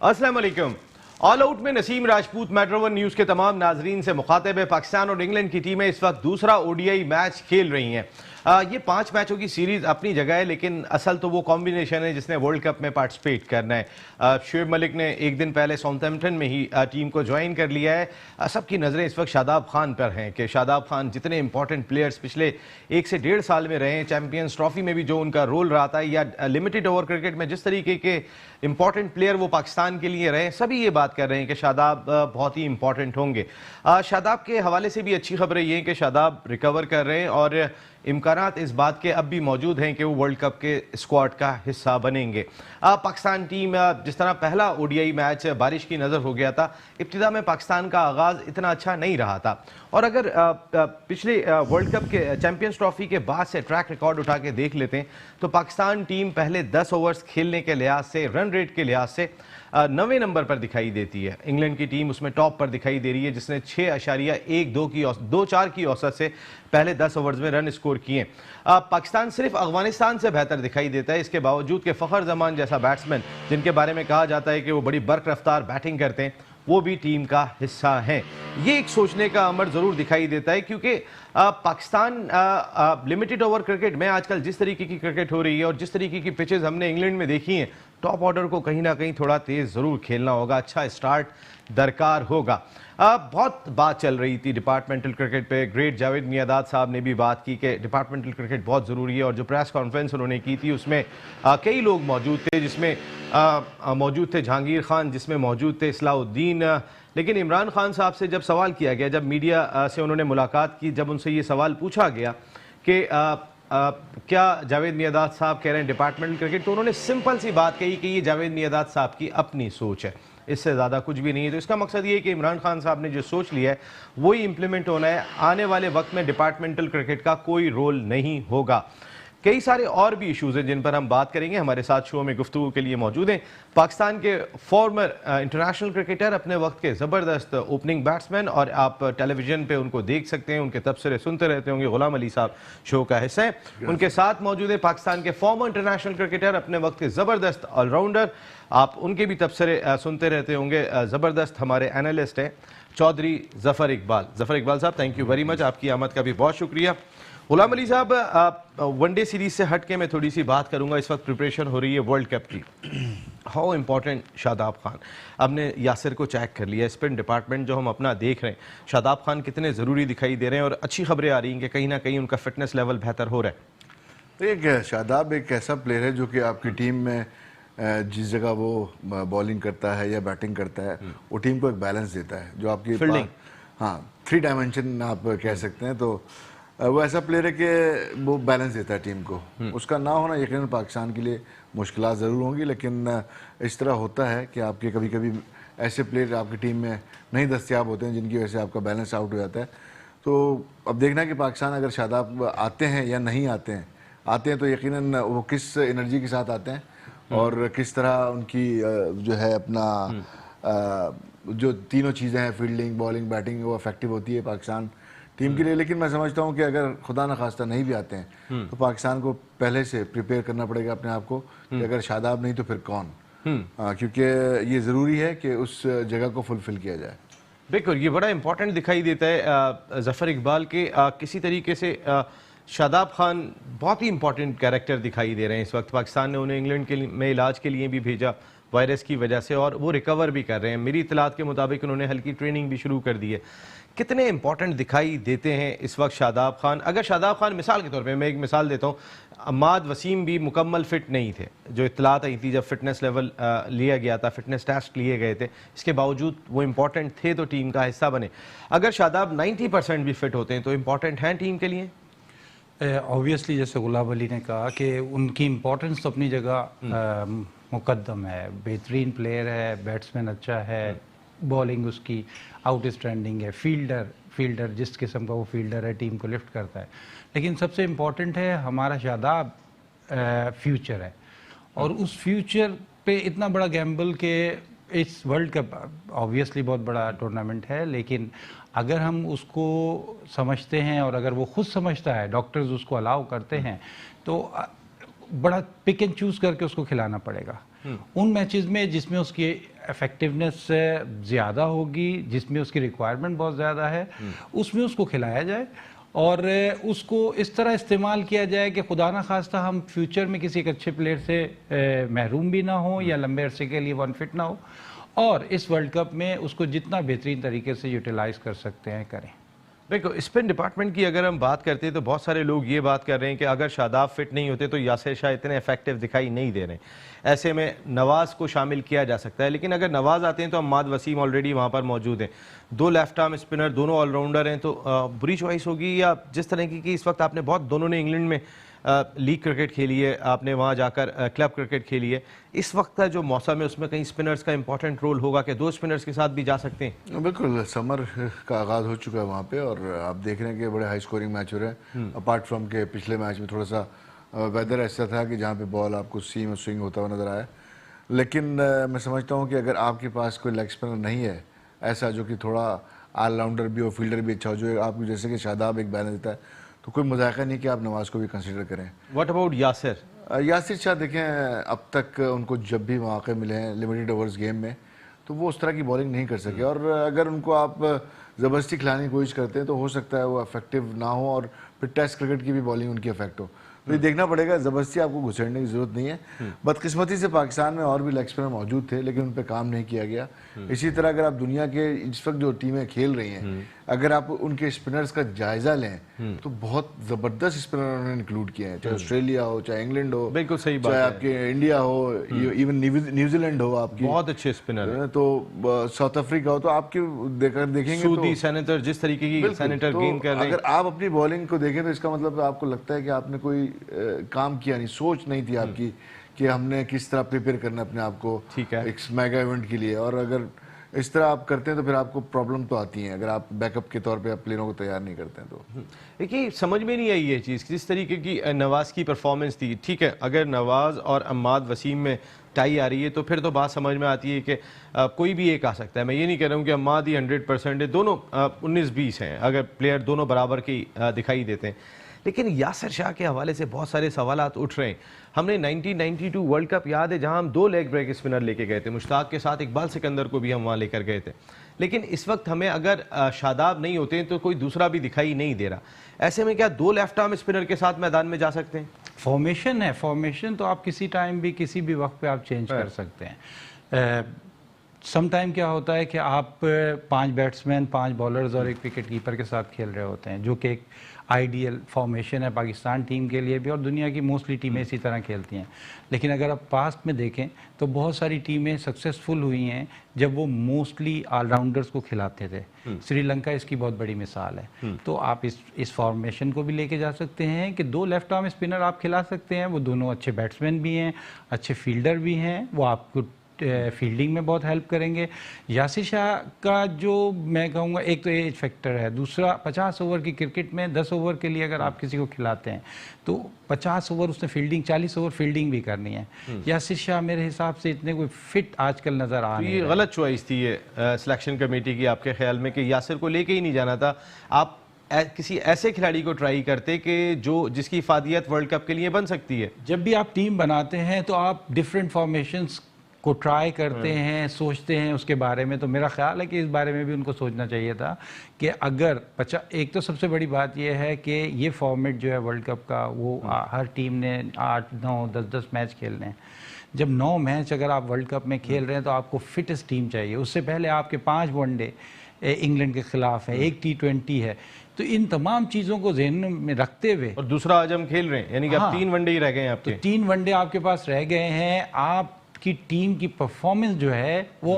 अस्सलाम वालेकुम। All out में Naseem Rajput metro one news के तमाम नाजरीन से मुखातिब है। पाकिस्तान और इंग्लैंड की टीमें इस वक्त दूसरा ओडीआई मैच खेल रही हैं। ये 5 मैचों की सीरीज अपनी जगह है, लेकिन असल तो वो कॉम्बिनेशन है जिसने वर्ल्ड कप में पार्टिसिपेट करना है। शुएब मलिक ने एक दिन पहले साउथहैम्पटन में ही टीम को ज्वाइन कर लिया है। सबकी नज़रें इस वक्त शादाब खान पर हैं कि शादाब खान जितने इंपॉर्टेंट प्लेयर्स पिछले 1 से 1.5 साल में रहे हैं, चैंपियंस ट्रॉफी में भी जो उनका रोल रहा था या लिमिटेड ओवर क्रिकेट में जिस तरीके के इंपॉर्टेंट प्लेयर वो पाकिस्तान के लिए रहे, सभी ये बात कर रहे हैं कि शादाब बहुत ही इंपॉर्टेंट होंगे। शादाब के हवाले से भी अच्छी खबरें ये हैं कि शादाब रिकवर कर रहे हैं और इम्कानात इस बात के अब भी मौजूद हैं कि वो वर्ल्ड कप के स्क्वाड का हिस्सा बनेंगे। पाकिस्तान टीम जिस तरह पहला ओडीआई मैच बारिश की नज़र हो गया था, इब्तिदा में पाकिस्तान का आगाज़ इतना अच्छा नहीं रहा था और अगर पिछले वर्ल्ड कप के चैंपियंस ट्रॉफी के बाद से ट्रैक रिकॉर्ड उठा के देख लेते हैं तो पाकिस्तान टीम पहले 10 ओवर्स खेलने के लिहाज से, रन रेट के लिहाज से 9वें नंबर पर दिखाई देती है। इंग्लैंड की टीम उसमें टॉप पर दिखाई दे रही है जिसने 6.12 की औसत से पहले 10 ओवर्स में रन स्कोर किए। पाकिस्तान सिर्फ अफगानिस्तान से बेहतर दिखाई देता है, इसके बावजूद कि फ़खर जमान जैसा बैट्समैन जिनके बारे में कहा जाता है कि वो बड़ी बर्क रफ्तार बैटिंग करते हैं, वो भी टीम का हिस्सा है। ये एक सोचने का अमर ज़रूर दिखाई देता है क्योंकि पाकिस्तान लिमिटेड ओवर क्रिकेट में आजकल जिस तरीके की क्रिकेट हो रही है और जिस तरीके की पिचेस हमने इंग्लैंड में देखी हैं, टॉप ऑर्डर को कहीं ना कहीं थोड़ा तेज़ ज़रूर खेलना होगा, अच्छा स्टार्ट दरकार होगा। बहुत बात चल रही थी डिपार्टमेंटल क्रिकेट पे। ग्रेट जावेद मियादाद साहब ने भी बात की कि डिपार्टमेंटल क्रिकेट बहुत ज़रूरी है और जो प्रेस कॉन्फ्रेंस उन्होंने की थी उसमें कई लोग मौजूद थे, जिसमें मौजूद थे जहांगीर खान, जिसमें मौजूद थे इस्लाउद्दीन। लेकिन इमरान खान साहब से जब सवाल किया गया, जब मीडिया से उन्होंने मुलाकात की, जब उनसे ये सवाल पूछा गया कि क्या जावेद मियादाद साहब कह रहे हैं डिपार्टमेंटल क्रिकेट, तो उन्होंने सिंपल सी बात कही कि ये जावेद मियादाद साहब की अपनी सोच है, इससे ज़्यादा कुछ भी नहीं है। तो इसका मकसद ये है कि इमरान खान साहब ने जो सोच लिया है वही इम्प्लीमेंट होना है। आने वाले वक्त में डिपार्टमेंटल क्रिकेट का कोई रोल नहीं होगा। कई सारे और भी इशूज़ हैं जिन पर हम बात करेंगे। हमारे साथ शो में गुफ्तगू के लिए मौजूद हैं पाकिस्तान के फॉर्मर इंटरनेशनल क्रिकेटर, अपने वक्त के ज़बरदस्त ओपनिंग बैट्समैन, और आप टेलीविज़न पे उनको देख सकते हैं, उनके तबसरे सुनते रहते होंगे। गुलाम अली साहब शो का हिस्सा है। उनके साथ मौजूद है पाकिस्तान के फॉर्मर इंटरनेशनल क्रिकेटर, अपने वक्त के ज़बरदस्त ऑलराउंडर, आप उनके भी तबसरे सुनते रहते होंगे, ज़बरदस्त हमारे एनालिस्ट हैं चौधरी ज़फ़र इकबाल। ज़फ़र इकबाल साहब, थैंक यू वेरी मच, आपकी आमद का भी बहुत शुक्रिया। गुलाम अली साहब, वनडे सीरीज से हट के मैं थोड़ी सी बात करूंगा। इस वक्त प्रिपरेशन हो रही है वर्ल्ड कप की। हाउ इम्पोर्टेंट शादाब खान, हमने यासिर को चेक कर लिया, स्पिन डिपार्टमेंट जो हम अपना देख रहे हैं, शादाब खान कितने ज़रूरी दिखाई दे रहे हैं और अच्छी खबरें आ रही हैं कि कहीं ना कहीं उनका फिटनेस लेवल बेहतर हो रहा है। एक शादाब एक ऐसा प्लेयर है जो कि आपकी टीम में जिस जगह वो बॉलिंग करता है या बैटिंग करता है, वो टीम को एक बैलेंस देता है जो आपकी फील्डिंग, हाँ 3 डायमेंशन आप कह सकते हैं। तो वो ऐसा प्लेयर है कि वो बैलेंस देता है टीम को। उसका ना होना यकीनन पाकिस्तान के लिए मुश्किलात ज़रूर होंगी, लेकिन इस तरह होता है कि आपके कभी कभी ऐसे प्लेयर आपकी टीम में नहीं दस्तियाब होते हैं जिनकी वजह से आपका बैलेंस आउट हो जाता है। तो अब देखना है कि पाकिस्तान अगर शादाब आते हैं या नहीं आते हैं तो यकीनन वो किस एनर्जी के साथ आते हैं और किस तरह उनकी जो है अपना जो तीनों चीज़ें हैं, फील्डिंग, बॉलिंग, बैटिंग, वो इफेक्टिव होती है पाकिस्तान टीम के लिए। लेकिन मैं समझता हूँ कि अगर खुदा न खास्ता नहीं भी आते हैं तो पाकिस्तान को पहले से प्रिपेयर करना पड़ेगा अपने आप को कि अगर शादाब नहीं तो फिर कौन, क्योंकि ये ज़रूरी है कि उस जगह को फुलफिल किया जाए। बिल्कुल, ये बड़ा इंपॉर्टेंट दिखाई देता है ज़फ़र इकबाल के। किसी तरीके से शादाब खान बहुत ही इंपॉर्टेंट कैरेक्टर दिखाई दे रहे हैं इस वक्त। पाकिस्तान ने उन्हें इंग्लैंड के में इलाज के लिए भी भेजा वायरस की वजह से, और वो रिकवर भी कर रहे हैं। मेरी इतलात के मुताबिक उन्होंने हल्की ट्रेनिंग भी शुरू कर दी है। कितने इंपॉर्टेंट दिखाई देते हैं इस वक्त शादाब खान। अगर शादाब खान, मिसाल के तौर पे मैं एक मिसाल देता हूँ, अम्माद वसीम भी मुकम्मल फिट नहीं थे, जो इतलात आई थी जब फिटनेस लेवल लिया गया था, फिटनेस टेस्ट लिए गए थे, इसके बावजूद वो इंपॉर्टेंट थे तो टीम का हिस्सा बने। अगर शादाब 90% भी फिट होते हैं तो इंपॉर्टेंट हैं टीम के लिए। ऑब्वियसली जैसे गुलाब अली ने कहा कि उनकी इम्पोर्टेंस तो अपनी जगह मुकद्दम है। बेहतरीन प्लेयर है, बैट्समैन अच्छा है, बॉलिंग उसकी आउटस्टैंडिंग है, फील्डर जिस किस्म का वो फील्डर है टीम को लिफ्ट करता है। लेकिन सबसे इम्पोर्टेंट है हमारा शादाब फ्यूचर है, और उस फ्यूचर पे इतना बड़ा गैम्बल के इस वर्ल्ड कप ऑब्वियसली बहुत बड़ा टूर्नामेंट है, लेकिन अगर हम उसको समझते हैं और अगर वो खुद समझता है, डॉक्टर्स उसको अलाउ करते हैं, तो बड़ा पिक एंड चूज़ करके उसको खिलाना पड़ेगा। उन मैचेस में जिसमें उसकी इफेक्टिवनेस ज़्यादा होगी, जिसमें उसकी रिक्वायरमेंट बहुत ज़्यादा है, उसमें उसको खिलाया जाए और उसको इस तरह इस्तेमाल किया जाए कि खुदा ना खास्ता हम फ्यूचर में किसी एक अच्छे प्लेयर से महरूम भी ना हो या लंबे अरसे के लिए वन फिट ना हो, और इस वर्ल्ड कप में उसको जितना बेहतरीन तरीके से यूटिलाइज कर सकते हैं करें। देखो, स्पिन डिपार्टमेंट की अगर हम बात करते हैं तो बहुत सारे लोग ये बात कर रहे हैं कि अगर शादाब फिट नहीं होते तो यासिर शाह इतने इफेक्टिव दिखाई नहीं दे रहे। ऐसे में नवाज़ को शामिल किया जा सकता है, लेकिन अगर नवाज़ आते हैं तो अम्माद वसीम ऑलरेडी वहाँ पर मौजूद हैं, दो लेफ्ट आर्म स्पिनर, दोनों ऑलराउंडर हैं, तो बुरी चॉइस होगी? या जिस तरह की इस वक्त आपने बहुत, दोनों ने इंग्लैंड में लीग क्रिकेट खेली है, आपने वहाँ जाकर क्लब क्रिकेट खेली है, इस वक्त का जो मौसम है उसमें कहीं स्पिनर्स का इंपॉर्टेंट रोल होगा कि दो स्पिनर्स के साथ भी जा सकते हैं? बिल्कुल, समर का आगाज़ हो चुका है वहाँ पे और आप देख रहे हैं कि बड़े हाई स्कोरिंग मैच हो रहे हैं। अपार्ट फ्रॉम के पिछले मैच में थोड़ा सा वेदर ऐसा था कि जहाँ पे बॉल आपको सीम और स्विंग होता हुआ नज़र आया, लेकिन मैं समझता हूँ कि अगर आपके पास कोई लेग स्पिनर नहीं है ऐसा जो कि थोड़ा ऑलराउंडर भी हो, फील्डर भी अच्छा हो, जो आपको जैसे कि शादाब एक बैलेंस देता है, तो कोई मजाका नहीं कि आप नवाज़ को भी कंसिडर करें। What about Yasir? यासिर शाह देखें, अब तक उनको जब भी मौके मिले हैं लिमिटेड ओवर्स गेम में, तो वो उस तरह की बॉलिंग नहीं कर सके, और अगर उनको आप ज़बरदस्ती खिलाने की कोशिश करते हैं तो हो सकता है वो इफेक्टिव ना हो और फिर टेस्ट क्रिकेट की भी बॉलिंग उनकी इफेक्ट हो। तो ये देखना पड़ेगा, ज़बरदस्ती आपको घुसेड़ने की ज़रूरत नहीं है। बदकिस्मती से पाकिस्तान में और भी लेग स्पिनर मौजूद थे लेकिन उन पर काम नहीं किया गया। इसी तरह अगर आप दुनिया के इस वक्त जो टीमें खेल रही हैं, अगर आप उनके स्पिनर्स का जायजा लें तो बहुत ज़बरदस्त स्पिनर उन्होंने इंक्लूड किए हैं, चाहे ऑस्ट्रेलिया हो, चाहे इंग्लैंड हो, बिल्कुल सही बात चाहे है, आपके इंडिया हो, इवन न्यूजीलैंड हो, आपकी बहुत अच्छे स्पिनर है, तो साउथ अफ्रीका हो, तो आपके देखेंगे सूदी तो सेनेटर जिस तरीके की सेनेटर गेम कर रहे हैं। अगर आप अपनी बॉलिंग को देखें तो इसका मतलब आपको लगता है कि आपने कोई काम किया नहीं, सोच नहीं थी आपकी कि हमने किस तरह प्रिपेयर करना अपने आप को ठीक है। एक मेगा इवेंट के लिए, और अगर इस तरह आप करते हैं तो फिर आपको प्रॉब्लम तो आती है अगर आप बैकअप के तौर पे आप प्लेयरों को तैयार नहीं करते हैं तो। देखिए, समझ में नहीं आई ये चीज़, जिस तरीके की नवाज़ की परफॉर्मेंस थी। ठीक है, अगर नवाज़ और अम्माद वसीम में टाई आ रही है तो फिर तो बात समझ में आती है कि कोई भी एक आ सकता है। मैं ये नहीं कह रहा हूँ कि अम्माद ही 100% है, दोनों 19-20 हैं अगर प्लेयर दोनों बराबर की दिखाई देते हैं। लेकिन यासिर शाह के हवाले से बहुत सारे सवालात उठ रहे हैं। हमने 1992 वर्ल्ड कप याद है जहां हम दो लेग ब्रेक स्पिनर लेके गए थे, मुश्ताक के साथ इकबाल सिकंदर को भी हम वहां लेकर गए थे, लेकिन इस वक्त हमें अगर शादाब नहीं होते हैं तो कोई दूसरा भी दिखाई नहीं दे रहा। ऐसे में क्या दो लेफ्ट आर्म स्पिनर के साथ मैदान में जा सकते हैं? फॉर्मेशन है, फॉर्मेशन तो आप किसी टाइम भी किसी भी वक्त पे आप चेंज कर सकते हैं। सम टाइम क्या होता है कि आप 5 बैट्समैन, 5 बॉलर्स और 1 विकेट कीपर के साथ खेल रहे होते हैं, जो कि एक आइडियल फॉर्मेशन है पाकिस्तान टीम के लिए भी, और दुनिया की मोस्टली टीमें इसी तरह खेलती हैं। लेकिन अगर आप पास्ट में देखें तो बहुत सारी टीमें सक्सेसफुल हुई हैं जब वो मोस्टली ऑलराउंडर्स को खिलाते थे। श्रीलंका इसकी बहुत बड़ी मिसाल है। तो आप इस फॉर्मेशन को भी लेके जा सकते हैं कि दो लेफ्ट आर्म स्पिनर आप खिला सकते हैं, वो दोनों अच्छे बैट्समैन भी हैं, अच्छे फील्डर भी हैं, वो आपको फील्डिंग में बहुत हेल्प करेंगे। यासिर शाह का जो मैं कहूँगा, एक तो एज फैक्टर है, दूसरा 50 ओवर की क्रिकेट में 10 ओवर के लिए अगर आप किसी को खिलाते हैं तो 50 ओवर उसने फील्डिंग, 40 ओवर फील्डिंग भी करनी है। यासिर शाह मेरे हिसाब से इतने कोई फिट आजकल नज़र आ रहे हैं। ये गलत चॉइस थी ये सिलेक्शन कमेटी की आपके ख्याल में कि यासिर को लेके ही नहीं जाना था? आप किसी ऐसे खिलाड़ी को ट्राई करते कि जिसकी इफादियत वर्ल्ड कप के लिए बन सकती है। जब भी आप टीम बनाते हैं तो आप डिफरेंट फॉर्मेशंस को ट्राई करते हैं, सोचते हैं उसके बारे में। तो मेरा ख्याल है कि इस बारे में भी उनको सोचना चाहिए था कि अगर एक तो सबसे बड़ी बात यह है कि ये फॉर्मेट जो है वर्ल्ड कप का, वो हर टीम ने 8, 9, 10 मैच खेलने हैं। जब 9 मैच अगर आप वर्ल्ड कप में खेल रहे हैं तो आपको फिटेस्ट टीम चाहिए। उससे पहले आपके 5 वनडे इंग्लैंड के खिलाफ है, 1 T20 है। तो इन तमाम चीज़ों को ज़हन में रखते हुए, और दूसरा आज हम खेल रहे हैं, यानी कि अब 3 वनडे ही रह गए हैं आपके। तो 3 वनडे आपके पास रह गए हैं। आप की टीम की परफॉर्मेंस जो है वो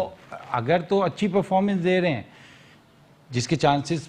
अगर तो अच्छी परफॉर्मेंस दे रहे हैं, जिसके चांसेस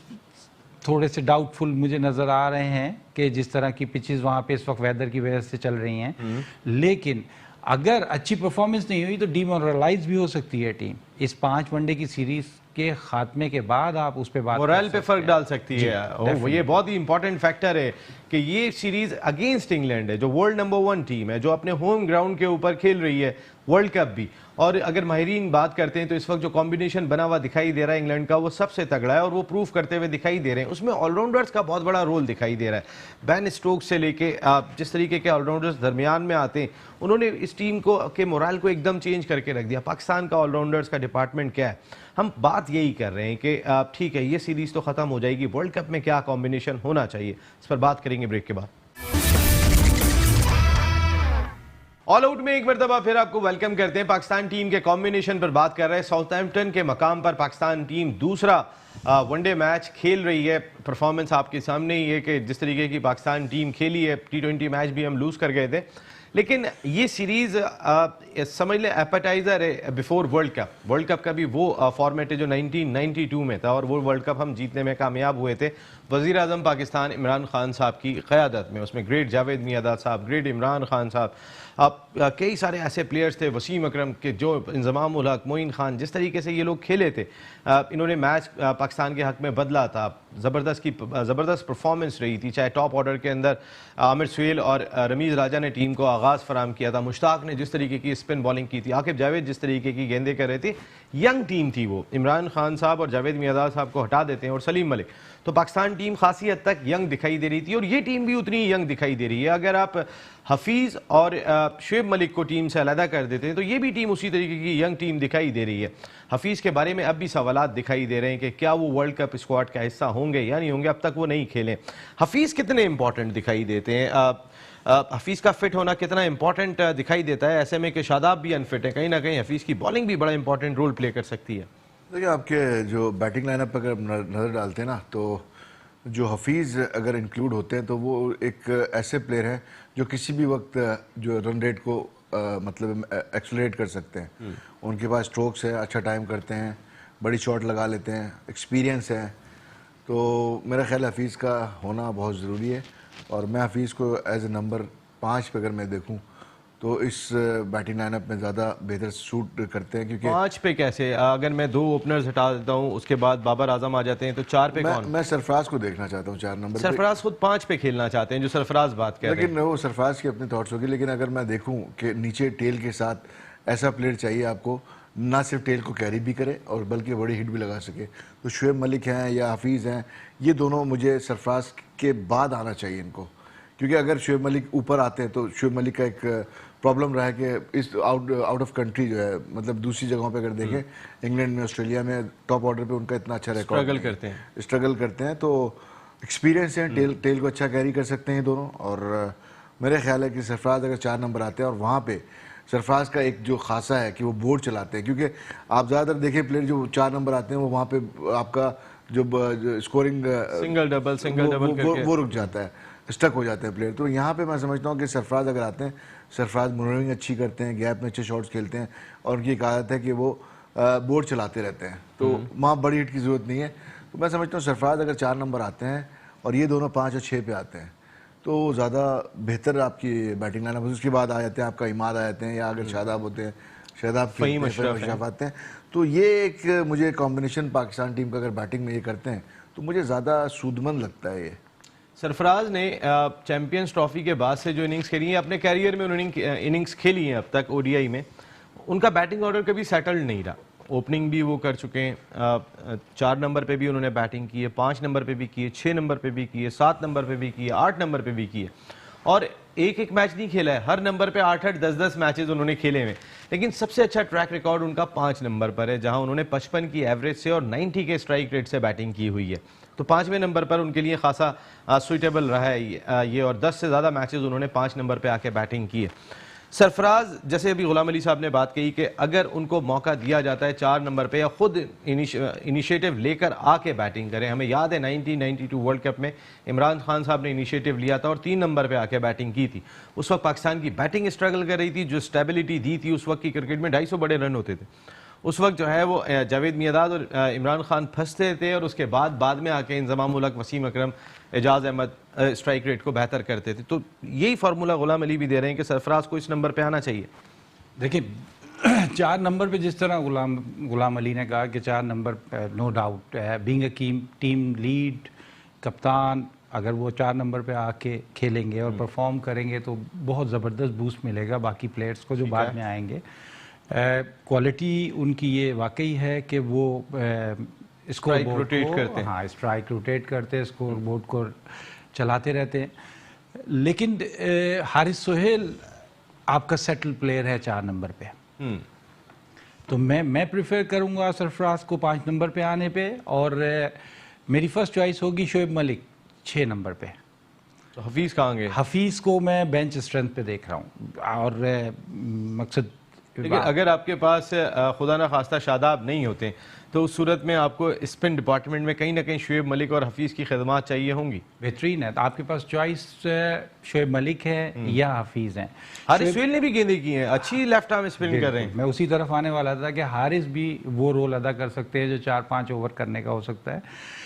थोड़े से डाउटफुल मुझे नज़र आ रहे हैं कि जिस तरह की पिचेस वहाँ पे इस वक्त वेदर की वजह से चल रही हैं, लेकिन अगर अच्छी परफॉर्मेंस नहीं हुई तो डीमोरलाइज भी हो सकती है टीम। इस 5 वनडे की सीरीज के खात्मे के बाद आप उस पे बात मोरल पे फर्क डाल सकती है। ये बहुत ही इंपॉर्टेंट फैक्टर है कि ये सीरीज अगेंस्ट इंग्लैंड है, जो वर्ल्ड नंबर 1 टीम है, जो अपने होम ग्राउंड के ऊपर खेल रही है वर्ल्ड कप भी। और अगर माहिरीन बात करते हैं तो इस वक्त जो कॉम्बिनेशन बना हुआ दिखाई दे रहा है इंग्लैंड का, वो सबसे तगड़ा है और वो प्रूव करते हुए दिखाई दे रहे हैं। उसमें ऑलराउंडर्स का बहुत बड़ा रोल दिखाई दे रहा है। बेन स्टोक्स से लेके जिस तरीके के ऑलराउंडर्स दरमियान में आते हैं, उन्होंने इस टीम को के मोरल को एकदम चेंज करके रख दिया। पाकिस्तान का ऑलराउंडर्स का डिपार्टमेंट क्या है, हम बात यही कर रहे हैं कि ठीक है ये सीरीज तो खत्म हो जाएगी, वर्ल्ड कप में क्या कॉम्बिनेशन होना चाहिए, इस पर बात करेंगे ब्रेक के बाद। ऑल आउट में एक मरतबा फिर आपको वेलकम करते हैं। पाकिस्तान टीम के कॉम्बिनेशन पर बात कर रहे हैं। साउथहैम्पटन के मकाम पर पाकिस्तान टीम दूसरा वनडे मैच खेल रही है। परफॉर्मेंस आपके सामने ही है कि जिस तरीके की पाकिस्तान टीम खेली है, T20 मैच भी हम लूज कर गए थे, लेकिन ये सीरीज समझ लें एपेटाइजर है before world cup. World cup का भी वो फॉर्मेट है जो 1992 में था और वो वर्ल्ड कप हम जीतने में कामयाब हुए थे वज़ीर आज़म पाकिस्तान इमरान खान साहब की क़यादत में। उसमें ग्रेट जावेद मियादाद साहब, ग्रेट इमरान खान साहब, कई सारे ऐसे प्लेयर्स थे, वसीम अकरम के जो इंज़माम उल हक, मोइन खान, जिस तरीके से ये लोग खेले थे। इन्होंने मैच पाकिस्तान के हक में बदला था। ज़बरदस्त परफॉर्मेंस रही थी, चाहे टॉप ऑर्डर के अंदर आमिर सुहेल और रमीज़ राजा ने टीम को आगाज़ फराम किया था, मुश्ताक ने जिस तरीके की स्पिन बॉलिंग की थी, आकिब जावेद जिस तरीके की गेंदें कर रहे थे। यंग टीम थी वो। इमरान खान साहब और जावेद मियादाद साहब को हटा देते हैं और सलीम मलिक, तो पाकिस्तान टीम खासी हद तक यंग दिखाई दे रही थी और ये टीम भी उतनी यंग दिखाई दे रही है। अगर आप हफीज़ और शुएब मलिक को टीम से अलहदा कर देते हैं तो ये भी टीम उसी तरीके की यंग टीम दिखाई दे रही है। हफीज़ के बारे में अब भी सवालात दिखाई दे रहे हैं कि क्या वो वर्ल्ड कप स्क्वाड का हिस्सा होंगे या नहीं होंगे, अब तक वो नहीं खेले। हफीज़ कितने इंपॉर्टेंट दिखाई देते हैं, हफीज़ का फिट होना कितना इंपॉर्टेंट दिखाई देता है, ऐसे में कि शादाब भी अनफिट है, कहीं ना कहीं हफीज़ की बॉलिंग भी बड़ा इंपॉर्टेंट रोल प्ले कर सकती है। देखिए, आपके जो बैटिंग लाइनअप पर अगर नज़र डालते हैं ना, तो जो हफीज़ अगर इंक्लूड होते हैं तो वो एक ऐसे प्लेयर हैं जो किसी भी वक्त जो रन रेट को मतलब एक्सेलरेट कर सकते हैं। उनके पास स्ट्रोक्स है, अच्छा टाइम करते हैं, बड़ी शॉट लगा लेते हैं, एक्सपीरियंस है। तो मेरा ख्याल हफीज़ का होना बहुत ज़रूरी है और मैं हफीज़ को एज ए नंबर 5 पे अगर मैं देखूं तो इस बैटिंग लाइनअप में ज़्यादा बेहतर सूट करते हैं। क्योंकि 5 पे कैसे, अगर मैं 2 ओपनर्स हटा देता हूँ उसके बाद बाबर आजम आ जाते हैं तो 4 पे कौन? मैं सरफराज को देखना चाहता हूँ 4 नंबर। सरफराज खुद 5 पे खेलना चाहते हैं, जो सरफराज बात कर रहे हैं। लेकिन वो सरफराज की अपनी थॉट्स होगी, लेकिन अगर मैं देखूं कि नीचे टेल के साथ ऐसा प्लेयर चाहिए आपको, ना सिर्फ टेल को कैरी भी करे और बल्कि बड़ी हिट भी लगा सके, तो शुएब मलिक हैं या हफीज़ हैं, ये दोनों मुझे सरफराज के बाद आना चाहिए इनको। क्योंकि अगर शुएब मलिक ऊपर आते हैं तो शुएब मलिक का एक प्रॉब्लम रहा है कि इस आउट ऑफ कंट्री जो है, मतलब दूसरी जगहों पे अगर देखें, इंग्लैंड में, ऑस्ट्रेलिया में टॉप ऑर्डर पे उनका इतना अच्छा रिकॉर्ड स्ट्रगल करते हैं। तो एक्सपीरियंस है, टेल को अच्छा कैरी कर सकते हैं दोनों। और मेरे ख्याल है कि सरफराज अगर 4 नंबर आते हैं और वहाँ पे सरफराज का एक जो खासा है कि वो बोर्ड चलाते हैं, क्योंकि आप ज़्यादातर देखें प्लेयर जो 4 नंबर आते हैं वो वहाँ पे आपका जो स्कोरिंग सिंगल डबल वो रुक जाता है, स्टक हो जाते हैं प्लेयर। तो यहाँ पे मैं समझता हूँ कि सरफराज अगर आते हैं, सरफराज मूविंग अच्छी करते हैं, गैप में अच्छे शॉट्स खेलते हैं और उनकी एक आदत है कि वो बोर्ड चलाते रहते हैं, तो वहाँ बड़ी हिट की ज़रूरत नहीं है। तो मैं समझता हूँ सरफराज अगर 4 नंबर आते हैं और ये दोनों 5 और 6 पे आते हैं तो ज़्यादा बेहतर आपकी बैटिंग लाइनअप। उसके बाद आ जाते हैं आपका इमाद आ जाते हैं, या अगर शादाब होते हैं, शादाब फ़हीम अशरफ आते हैं। तो ये एक मुझे कॉम्बिनेशन पाकिस्तान टीम का अगर बैटिंग में ये करते हैं तो मुझे ज़्यादा सूदमंद लगता है। ये सरफराज ने चैंपियंस ट्रॉफी के बाद से जो इनिंग्स खेली हैं, अपने कैरियर में उन्होंने इनिंग्स खेली हैं अब तक ओडीआई में, उनका बैटिंग ऑर्डर कभी सेटल्ड नहीं रहा। ओपनिंग भी वो कर चुके हैं, 4 नंबर पे भी उन्होंने बैटिंग की है, 5 नंबर पे भी की है, 6 नंबर पे भी की है, 7 नंबर पे भी की है, 8 नंबर पे भी की है और एक मैच नहीं खेला है, हर नंबर पे 8-8, 10-10 मैचेस उन्होंने खेले हुए। लेकिन सबसे अच्छा ट्रैक रिकॉर्ड उनका 5 नंबर पर है, जहां उन्होंने 55 की एवरेज से और 90 के स्ट्राइक रेट से बैटिंग की हुई है। तो 5वें नंबर पर उनके लिए खासा सुइटेबल रहा है ये और 10 से ज़्यादा मैचेस उन्होंने 5 नंबर पर आके बैटिंग की है। सरफराज, जैसे अभी गुलाम अली साहब ने बात कही कि अगर उनको मौका दिया जाता है 4 नंबर पे या खुद इनिशिएटिव लेकर आके बैटिंग करें, हमें याद है 1992 वर्ल्ड कप में इमरान खान साहब ने इनिशिएटिव लिया था और 3 नंबर पे आके बैटिंग की थी। उस वक्त पाकिस्तान की बैटिंग स्ट्रगल कर रही थी, जो स्टेबिलिटी दी थी उस वक्त की क्रिकेट में 250 बड़े रन होते थे। उस वक्त जो है वो जावेद मियादाद और इमरान खान फंसते थे और उसके बाद में आके इंज़माम उल हक, वसीम अकरम, एजाज अहमद स्ट्राइक रेट को बेहतर करते थे। तो यही फार्मूला गुलाम अली भी दे रहे हैं कि सरफराज को इस नंबर पे आना चाहिए। देखिए, 4 नंबर पे जिस तरह गुलाम अली ने कहा कि 4 number no doubt being a team lead कप्तान, अगर वो 4 नंबर पे आके खेलेंगे और परफॉर्म करेंगे तो बहुत ज़बरदस्त बूस्ट मिलेगा बाकी प्लेयर्स को जो बाद में आएंगे। क्वालिटी उनकी ये वाकई है कि वो स्ट्राइक रोटेट करते हैं, हाँ स्ट्राइक रोटेट करते हैं, स्कोर बोर्ड को चलाते रहते हैं। लेकिन हारिस सोहेल आपका सेटल प्लेयर है 4 नंबर पे, तो मैं प्रेफर करूंगा सरफराज को 5 नंबर पे आने पे, और मेरी फर्स्ट चॉइस होगी शोएब मलिक 6 नंबर पे। तो हफीज कहाँ गए? हफीज को मैं बेंच स्ट्रेंथ पे देख रहा हूँ, और मकसद लेकिन अगर आपके पास खुदा ना खास्ता शादाब नहीं होते तो उस सूरत में आपको स्पिन डिपार्टमेंट में कहीं ना कहीं शोएब मलिक और हफीज़ की खदमात चाहिए होंगी। बेहतरीन है, तो आपके पास चॉइस शोएब मलिक है या हफीज़ हैं। हारिस सोहेल ने भी गेंदें की हैं, अच्छी लेफ्ट आर्म स्पिन कर रहे हैं। मैं उसी तरफ आने वाला था कि हारिस भी वो रोल अदा कर सकते हैं जो 4-5 ओवर करने का हो सकता है।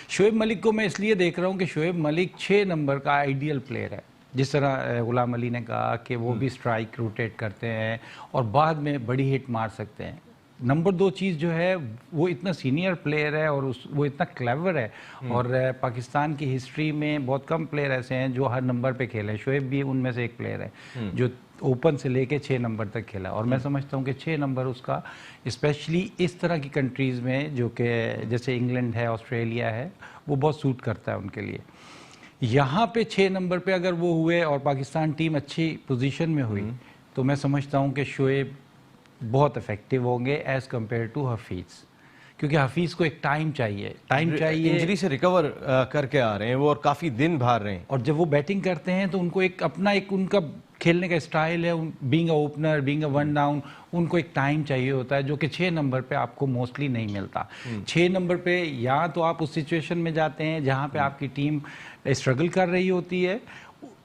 शोएब मलिक को मैं इसलिए देख रहा हूँ कि शोएब मलिक 6 नंबर का आइडियल प्लेयर है। जिस तरह गुलाम अली ने कहा कि वो भी स्ट्राइक रोटेट करते हैं और बाद में बड़ी हिट मार सकते हैं। नंबर 2 चीज़ जो है वो इतना सीनियर प्लेयर है और वो इतना क्लेवर है, और पाकिस्तान की हिस्ट्री में बहुत कम प्लेयर ऐसे हैं जो हर नंबर पे खेले। शोएब भी उनमें से एक प्लेयर है जो ओपन से लेके 6 नंबर तक खेला, और मैं समझता हूँ कि 6 नंबर उसका स्पेशली इस तरह की कंट्रीज़ में जो कि जैसे इंग्लैंड है, ऑस्ट्रेलिया है, वो बहुत सूट करता है उनके लिए। यहाँ पे 6 नंबर पे अगर वो हुए और पाकिस्तान टीम अच्छी पोजीशन में हुई तो मैं समझता हूँ कि शोएब बहुत इफेक्टिव होंगे एज़ कम्पेयर टू हफीज़, क्योंकि हफीज़ को एक टाइम चाहिए इंजरी से रिकवर करके आ रहे हैं वो और काफ़ी दिन बाहर रहे हैं, और जब वो बैटिंग करते हैं तो उनको एक अपना एक उनका खेलने का स्टाइल है, being a opener, being a one down, उनको एक टाइम चाहिए होता है जो कि 6 नंबर पे आपको मोस्टली नहीं मिलता। 6 नंबर पे या तो आप उस सिचुएशन में जाते हैं जहाँ पे आपकी टीम स्ट्रगल कर रही होती है,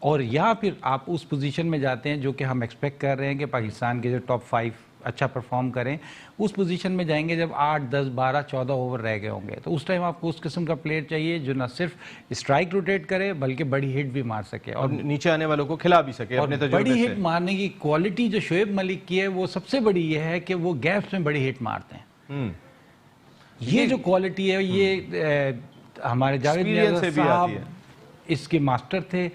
और या फिर आप उस पोजीशन में जाते हैं जो कि हम एक्सपेक्ट कर रहे हैं कि पाकिस्तान के जो टॉप 5 अच्छा परफॉर्म करें, उस पोजीशन में जाएंगे जब 8, 10, 12, 14 ओवर रह गए होंगे। तो उस टाइम आपको उस किस्म का प्लेयर चाहिए जो न सिर्फ स्ट्राइक रोटेट करे बल्कि बड़ी हिट भी मार सके और नीचे आने वालों को खिला भी सके अपने तजुर्बे बड़ी से। हिट मारने की क्वालिटी जो शोएब मलिक की है वो सबसे बड़ी ये है कि वो गैप्स में बड़ी हिट मारते हैं। ये जो क्वालिटी है ये हमारे जावेद मियां से भी आती है। साहब इसके मास्टर थे,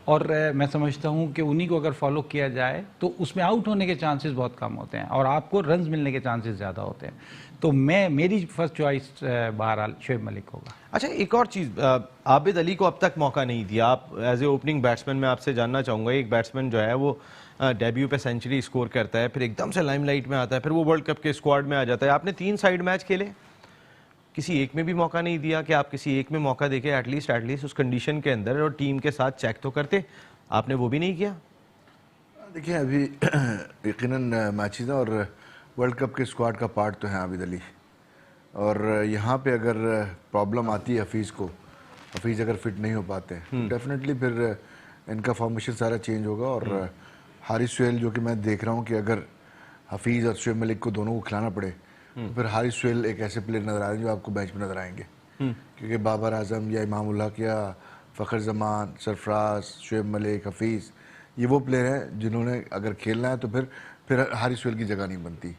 और मैं समझता हूं कि उन्हीं को अगर फॉलो किया जाए तो उसमें आउट होने के चांसेस बहुत कम होते हैं और आपको रन्स मिलने के चांसेस ज़्यादा होते हैं। तो मेरी फर्स्ट चॉइस बहरहाल शोएब मलिक होगा। अच्छा, एक और चीज़, आबिद अली को अब तक मौका नहीं दिया। आप एज ए ओपनिंग बैट्समैन मैं आपसे जानना चाहूँगा, एक बैट्समैन जो है वो डेब्यू पे सेंचुरी स्कोर करता है, फिर एकदम से लाइमलाइट में आता है, फिर वो वर्ल्ड कप के स्क्वाड में आ जाता है। आपने 3 साइड मैच खेले, किसी एक में भी मौका नहीं दिया कि आप किसी एक में मौका देके एटलीस्ट उस कंडीशन के अंदर और टीम के साथ चेक तो करते? आपने वो भी नहीं किया। देखिए अभी यकीनन मैचेस हैं और वर्ल्ड कप के स्क्वाड का पार्ट तो है आबिद अली, और यहाँ पे अगर प्रॉब्लम आती है हफीज़ अगर फिट नहीं हो पाते तो डेफिनेटली फिर इनका फॉर्मेशन सारा चेंज होगा। और हारिस सोहेल जो कि मैं देख रहा हूँ कि अगर हफीज़ और शोएब मलिक को दोनों को खिलाना पड़े तो फिर हारिस सोहेल एक ऐसे प्लेयर नज़र आ रहे हैं जो आपको बेंच में नज़र आएंगे, क्योंकि बाबर आजम या इमाम उल हक या फ़खर जमान, सरफराज, शोएब मलिक, हफीज़, ये वो प्लेयर हैं जिन्होंने अगर खेलना है तो फिर हारिस सोहेल की जगह नहीं बनती।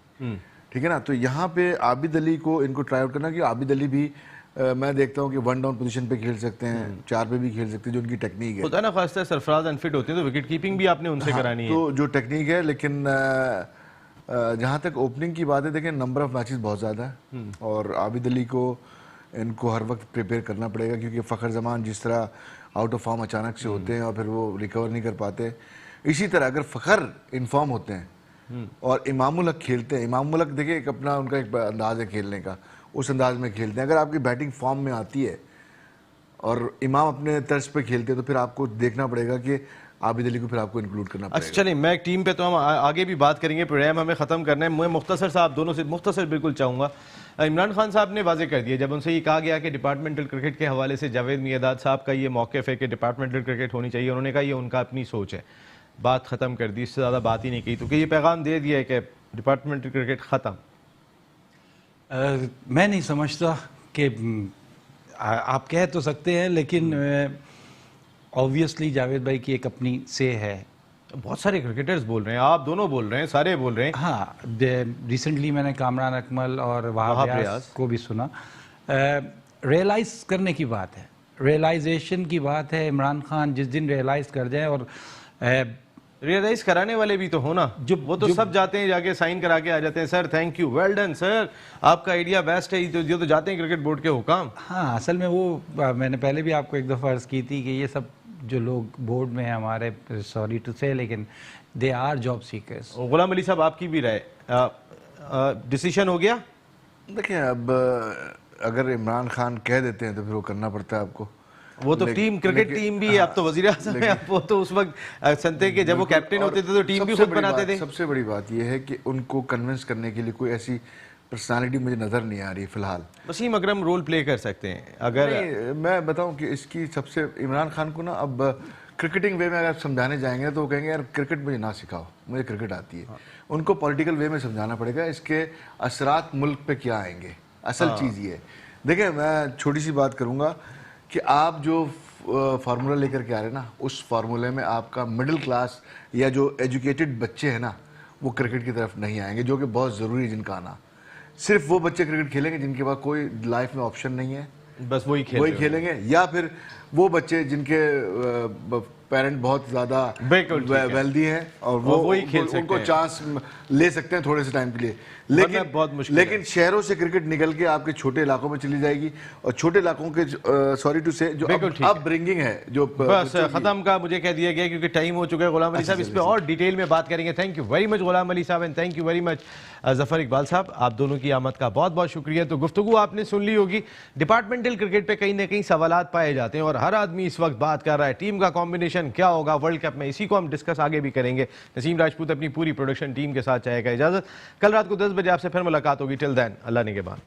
ठीक है ना, तो यहाँ पे आबिद अली को इनको ट्राई आउट करना कि आबिद अली भी मैं देखता हूँ कि 1 डाउन पोजीशन पे खेल सकते हैं, 4 पे भी खेल सकते हैं, जो उनकी टेक्निक है। होता है ना, खासतौर से सरफराज अनफिट होते हैं तो विकेट कीपिंग भी आपने उनसे करानी है। तो जो टेक्निक है, लेकिन जहाँ तक ओपनिंग की बात है, देखें नंबर ऑफ मैचेस बहुत ज़्यादा है और आबिद अली को इनको हर वक्त प्रिपेयर करना पड़ेगा, क्योंकि फ़खर जमान जिस तरह आउट ऑफ फॉर्म अचानक से होते हैं और फिर वो रिकवर नहीं कर पाते, इसी तरह अगर फ़खर इनफॉर्म होते हैं और इमाम उल हक खेलते हैं, इमाम उल हक देखिए एक अपना उनका एक अंदाज़ है खेलने का, उस अंदाज में खेलते हैं। अगर आपकी बैटिंग फॉर्म में आती है और इमाम अपने तर्ज पे खेलते हैं तो फिर आपको देखना पड़ेगा कि आबिद अली को फिर आपको इंक्लूड करना पड़ेगा। अच्छा चलिए, मैं टीम पे तो हम आगे भी बात करेंगे, प्रोग्राम हमें ख़त्म करना है। मैं मुख्तसर साहब दोनों से मुख्तसर बिल्कुल चाहूँगा। इमरान खान साहब ने वाजे कर दिया जब उनसे ये कहा गया कि डिपार्टमेंटल क्रिकेट के हवाले से जावेद मियादाद साहब का ये मौक़िफ़ है कि डिपार्टमेंटल क्रिकेट होनी चाहिए, उन्होंने कहा ये उनका अपनी सोच है, बात ख़त्म कर दी, इससे ज़्यादा बात ही नहीं की। तो कि ये पैगाम दे दिया है कि डिपार्टमेंटल क्रिकेट ख़त्म। मैं नहीं समझता कि आप कह तो सकते हैं, लेकिन ऑब्वियसली जावेद भाई की एक अपनी से है बहुत सारे क्रिकेटर्स बोल रहे हैं, आप दोनों बोल रहे हैं, सारे बोल रहे हैं। हाँ, रिसेंटली मैंने कामरान अकमल और वहाब रियाज को भी सुना। रियलाइज करने की बात है, रियलाइजेशन की बात है। इमरान खान जिस दिन रियलाइज कर जाए, और रियलाइज कराने वाले भी तो हो ना, वो तो सब जाते हैं, जाके साइन करा के आ जाते हैं, sir thank you, well done sir, आपका आइडिया बेस्ट है, ये तो जाते हैं क्रिकेट बोर्ड के हुकाम। हाँ, असल में वो मैंने पहले भी आपको एक दफ़ा अर्ज़ की थी कि ये सब जो लोग बोर्ड में हैं हमारे, सॉरी टू से, लेकिन they are job seekers. Ghulam Ali साहब, आपकी भी राय, डिसीजन हो गया? देखिए, अब अगर इमरान खान कह देते हैं तो फिर वो करना पड़ता है आपको। वो तो टीम, क्रिकेट टीम भी है, अब तो वजीर आज़म है, वो तो उस वक्त संते के जब वो कैप्टन होते थे तो टीम भी खुद बनाते थे। सबसे बड़ी बात ये है कि उनको कन्विंस करने के लिए कोई ऐसी पर्सनालिटी मुझे नज़र नहीं आ रही फिलहाल। वसीम अकरम रोल प्ले कर सकते हैं अगर मैं बताऊं कि इसकी सबसे, इमरान खान को ना अब क्रिकेटिंग वे में अगर समझाने जाएंगे तो वो कहेंगे यार क्रिकेट मुझे ना सिखाओ, मुझे क्रिकेट आती है। उनको पॉलिटिकल वे में समझाना पड़ेगा, इसके असरात मुल्क पे क्या आएंगे। असल चीज़ ये है, देखिए मैं छोटी सी बात करूँगा कि आप जो फार्मूला लेकर के आ रहे हैं ना, उस फार्मूले में आपका मिडिल क्लास या जो एजुकेटेड बच्चे हैं ना, वो क्रिकेट की तरफ नहीं आएंगे, जो कि बहुत ज़रूरी है जिनका आना। सिर्फ वो बच्चे क्रिकेट खेलेंगे जिनके पास कोई लाइफ में ऑप्शन नहीं है, बस वही खेलेंगे, या फिर वो बच्चे जिनके पेरेंट बहुत ज़्यादा वेल्दी हैं और वो वही खेल सकते उनको चांस ले सकते हैं थोड़े से टाइम के लिए। लेकिन बहुत मुश्किल लेकिन शहरों से क्रिकेट निकल के आपके छोटे इलाकों में चली जाएगी, और छोटे इलाकों के सॉरी टू से जो अब ब्रिंगिंग है, जो बस खत्म का मुझे कह दिया गया क्योंकि टाइम हो चुका है। गुलाम अली साहब, इस पे और डिटेल में बात करेंगे। Thank you very much Ghulam Ali साहब, and thank you very much Zafar Iqbal साहब, आप दोनों की आमद का बहुत बहुत शुक्रिया। तो गुफ्तगू आपने सुन ली होगी, डिपार्टमेंटल क्रिकेट पे कहीं ना कहीं सवालात पाए जाते हैं और हर आदमी इस वक्त बात कर रहा है टीम का कॉम्बिनेशन क्या होगा वर्ल्ड कप में, इसी को हम डिस्कस आगे भी करेंगे। नसीम राजपूत अपनी पूरी प्रोडक्शन टीम के साथ चाहेगा इजाजत। कल रात को 10 बजे आपसे फिर मुलाकात होगी। टिल देन, अल्लाह ने के बाद।